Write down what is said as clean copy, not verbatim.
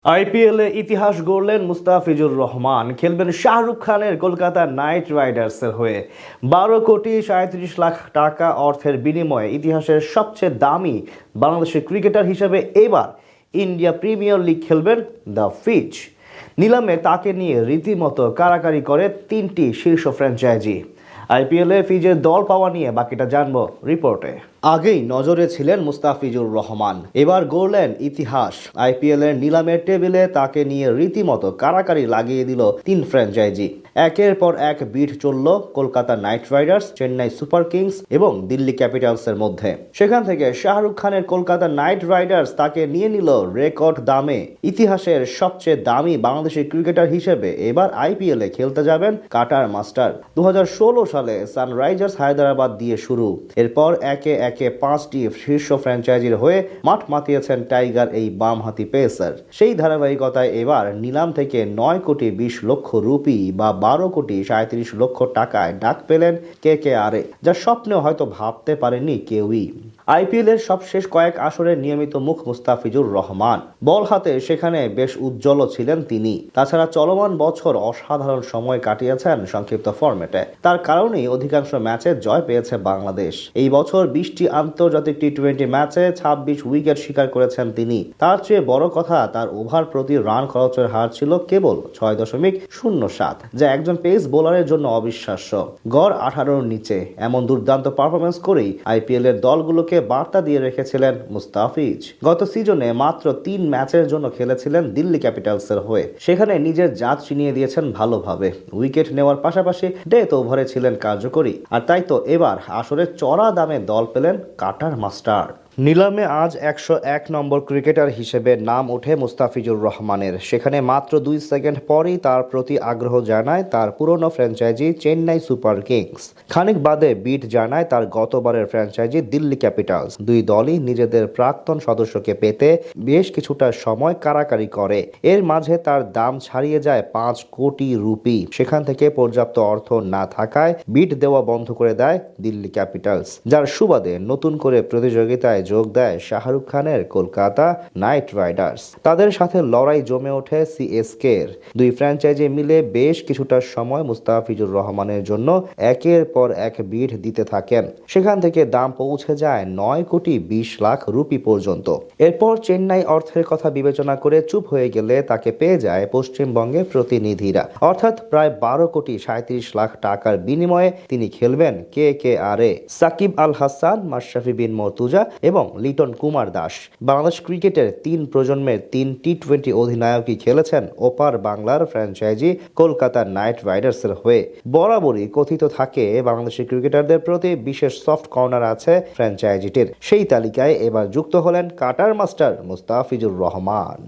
আইপিএলে ইতিহাস গড়লেন মুস্তাফিজুর রহমান। খেলবেন শাহরুখ খানের কলকাতা নাইট রাইডার্সের হয়ে। 12,37,00,000 টাকা অর্থের বিনিময়ে ইতিহাসের সবচেয়ে দামি বাংলাদেশের ক্রিকেটার হিসেবে এবার ইন্ডিয়া প্রিমিয়ার লিগ খেলবেন দ্য ফিচ। নিলামে তাকে নিয়ে রীতিমতো কারাকারি করে তিনটি শীর্ষ ফ্র্যাঞ্চাইজি। আইপিএলে ফিজের দল পাওয়া নিয়ে বাকিটা জানবো রিপোর্টে। আগেই নজরে ছিলেন মুস্তাফিজুর রহমান, এবার গড়লেন ইতিহাস। আইপিএল এর নিলামের টেবিলে তাকে নিয়ে রীতিমতো কারাকারি লাগিয়ে দিল তিন ফ্র্যাঞ্চাইজি। একের পর এক বিট চলল Kolkata Knight Riders, Chennai Super Kings এবং দিল্লি ক্যাপিটালসের মধ্যে। সেখান থেকে শাহরুখ খানের কলকাতা নাইট রাইডার্স তাকে নিয়ে নিল রেকর্ড দামে। ইতিহাসের সবচেয়ে দামি বাংলাদেশি ক্রিকেটার হিসেবে এবার আইপিএলে খেলতে যাবেন কাটার মাস্টার। 2016 সালে সানরাইজার্স হায়দ্রাবাদ দিয়ে শুরু, এরপর একে একে 5টি শীর্ষ ফ্র্যাঞ্চাইজির হয়ে মাঠ মাতিয়েছেন টাইগার এই বামহাতি পেসার। সেই ধারাবাহিকতায় এবার নিলাম থেকে 9,20,00,000 রুপি বা 12,37,00,000 টাকায় ডাক পেলেন কেকেআরে, যা স্বপ্নেও হয়তো ভাবতে পারেনি কেউই। আইপিএল এর সবশেষ কয়েক আসরের নিয়মিত মুখ মুস্তাফিজুর রহমান। বল হাতে সেখানে বেশ উজ্জ্বল ছিলেন তিনি। তাছাড়া চলমান বছর অসাধারণ সময় কাটিয়েছেন সংক্ষিপ্ত ফরম্যাটে। তার কারণেই অধিকাংশ ম্যাচে জয় পেয়েছে বাংলাদেশ। এই বছর 20টি আন্তর্জাতিক টি-20 ম্যাচে 26 উইকেট শিকার করেছেন তিনি। তার চেয়ে বড় কথা, তার ওভার প্রতি রান খরচের হার ছিল কেবল 6.07, যা একজন পেস বোলারের জন্য অবিশ্বাস্য। গড় 18-র নিচে। এমন দুর্দান্ত পারফরমেন্স করেই আইপিএল এর দলগুলোকে বার্তা দিয়ে রেখেছিলেন মুস্তাফিজ। গত সিজনে মাত্র 3 ম্যাচের জন্য খেলেছিলেন দিল্লি ক্যাপিটালসের হয়ে। সেখানে নিজের জাত চিনিয়ে দিয়েছেন ভালোভাবে। উইকেট নেওয়ার পাশাপাশি ডেথ ওভারে ছিলেন কার্যকরী। আর তাই তো এবার আসরে চড়া দামে দল পেলেন কাটার মাস্টার। নিলামে আজ 101 নম্বর ক্রিকেটার হিসেবে নাম ওঠে মুস্তাফিজুর রহমানের। সেখানে মাত্র 2 সেকেন্ড পরেই তার প্রতি আগ্রহ জানায় তার পুরনো ফ্র্যাঞ্চাইজি চেন্নাই সুপার কিংস। খানিক বাদে বিট জানায় তার গতবারের ফ্র্যাঞ্চাইজি দিল্লি ক্যাপিটালস। দুই দলই নিজেদের প্রাক্তন সদস্যকে পেতে বেশ কিছুটা সময় কারাকারি করে। এর মাঝে তার দাম ছাড়িয়ে যায় 5 কোটি রুপি। সেখান থেকে পর্যাপ্ত অর্থ না থাকায় বিট দেওয়া বন্ধ করে দেয় দিল্লি ক্যাপিটালস, যার সুবাদে নতুন করে প্রতিযোগিতায় যোগ দেয় শাহরুখ খানের কলকাতা নাইট রাইডার্স। তাদের সাথে লড়াই জমে ওঠে সিএসকে এর। দুই ফ্র্যাঞ্চাইজি মিলে বেশ কিছুটা সময় মুস্তাফিজুর রহমানের জন্য একের পর এক বিড দিতে থাকেন। সেখান থেকে দাম পৌঁছে যায় 9,20,00,000 রুপি পর্যন্ত। এরপর চেন্নাই অর্থের কথা বিবেচনা করে চুপ হয়ে গেলে তাকে পেয়ে যায় পশ্চিমবঙ্গের প্রতিনিধিরা। অর্থাৎ প্রায় 12,37,00,000 টাকার বিনিময়ে তিনি খেলবেন কেকেআরে। সাকিব আল হাসান, মাশরাফি বিন মর্তুজা এবং লিটন কুমার দাস। বাংলাদেশ ক্রিকেটের 3 প্রজন্মের 3 টি-20 অধিনায়কই খেলেছেন ওপার বাংলার ফ্র্যাঞ্চাইজি কলকাতা নাইট রাইডার্সের হয়ে। বরাবরই কথিত থাকে বাংলাদেশি ক্রিকেটারদের প্রতি বিশেষ সফট কর্নার আছে ফ্র্যাঞ্চাইজিটির। সেই তালিকায় এবার যুক্ত হলেন কাটার মাস্টার মুস্তাফিজুর রহমান।